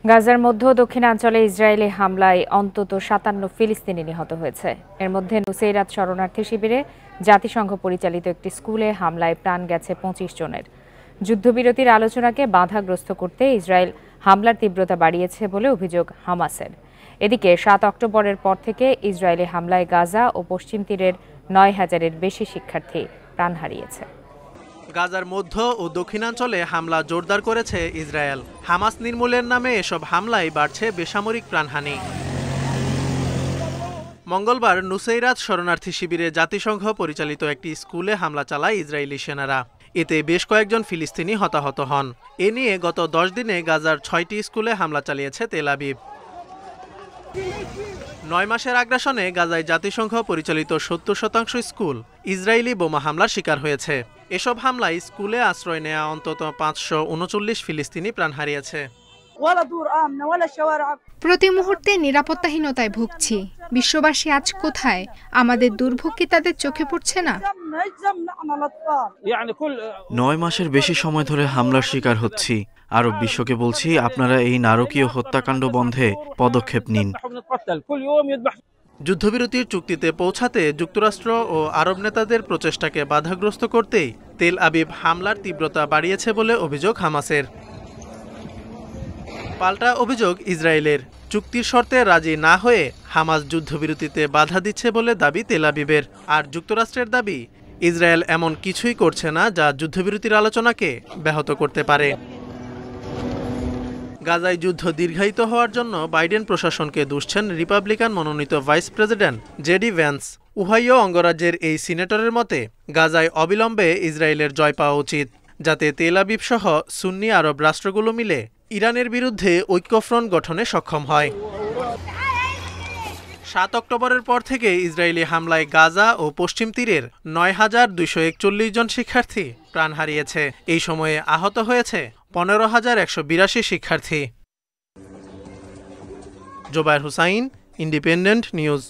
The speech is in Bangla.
গাজার মধ্য ও দক্ষিণাঞ্চলে ইসরায়েলি হামলায় অন্তত ৫৭ ফিলিস্তিনি নিহত হয়েছে। এর মধ্যে নুসেইরাত শরণার্থী শিবিরে জাতিসংঘ পরিচালিত একটি স্কুলে হামলায় প্রাণ গেছে ২৫ জনের। যুদ্ধবিরতির আলোচনাকে বাধাগ্রস্ত করতে ইসরায়েল হামলার তীব্রতা বাড়িয়েছে বলে অভিযোগ হামাসের। এদিকে ৭ অক্টোবরের পর থেকে ইসরায়েলি হামলায় গাজা ও পশ্চিম তীরের ৯,০০০-এর বেশি শিক্ষার্থী প্রাণ হারিয়েছে। গাজার মধ্য ও দক্ষিণাঞ্চলে হামলা জোরদার করেছে ইসরায়েল। হামাস নির্মূলের নামে এসব হামলায় বাড়ছে বেসামরিক প্রাণহানি। মঙ্গলবার নুসেইরাত শরণার্থী শিবিরে জাতিসংঘ পরিচালিত একটি স্কুলে হামলা চালায় ইসরায়েলি সেনারা। এতে বেশ কয়েকজন ফিলিস্তিনি হতাহত হন। এ নিয়ে গত ১০ দিনে গাজার ৬টি স্কুলে হামলা চালিয়েছে তেল আবিব। ৯ মাসের আগ্রাসনে গাজায় জাতিসংঘ পরিচালিত ৭০% স্কুল ইসরায়েলি বোমা হামলার শিকার হয়েছে। এসব হামলায় স্কুলে আশ্রয় নেওয়া অন্তত ৫৩৯ ফিলিস্তিনি প্রাণ হারিয়েছে। প্রতি মুহূর্তে নিরাপত্তাহীনতায় ভুগছি। বিশ্ববাসী আজ কোথায়? আমাদের দুর্ভোগ কি তাদের চোখে পড়ছে না? ৯ মাসের বেশি সময় ধরে হামলার শিকার হচ্ছি। আরব বিশ্বকে বলছি, আপনারা এই নারকীয় হত্যাকাণ্ড বন্ধে পদক্ষেপ নিন। যুদ্ধবিরতির চুক্তিতে পৌঁছাতে যুক্তরাষ্ট্র ও আরব নেতাদের প্রচেষ্টাকে বাধাগ্রস্ত করতেই তেল আবিব হামলার তীব্রতা বাড়িয়েছে বলে অভিযোগ হামাসের। পাল্টা অভিযোগ ইসরায়েলের। চুক্তির শর্তে রাজি না হয়ে হামাস যুদ্ধবিরতিতে বাধা দিচ্ছে বলে দাবি তেল আবিবের। আর যুক্তরাষ্ট্রের দাবি, ইসরায়েল এমন কিছুই করছে না যা যুদ্ধবিরতির আলোচনাকে ব্যাহত করতে পারে। গাজায় যুদ্ধ দীর্ঘায়িত হওয়ার জন্য বাইডেন প্রশাসনকে দুষছেন রিপাবলিকান মনোনীত vice president JD Vance. Ohio অঙ্গরাজ্যের এই সিনেটরের মতে গাজায় অবিলম্বে ইসরায়েলের জয় পাওয়া উচিত, যাতে তেল আবিব সহ সুন্নি আরব রাষ্ট্রগুলো মিলে ইরানের বিরুদ্ধে ঐক্যফ্রন্ট গঠনে সক্ষম হয়। ৭ অক্টোবরের পর থেকে ইসরায়েলি হামলায় গাজা ও পশ্চিম তীরের ৯,২৪১ জন শিক্ষার্থী প্রাণ হারিয়েছে। এই সময়ে আহত হয়েছে ১৫,১৮২ শিক্ষার্থী। Jobayer Hussain, Independent news.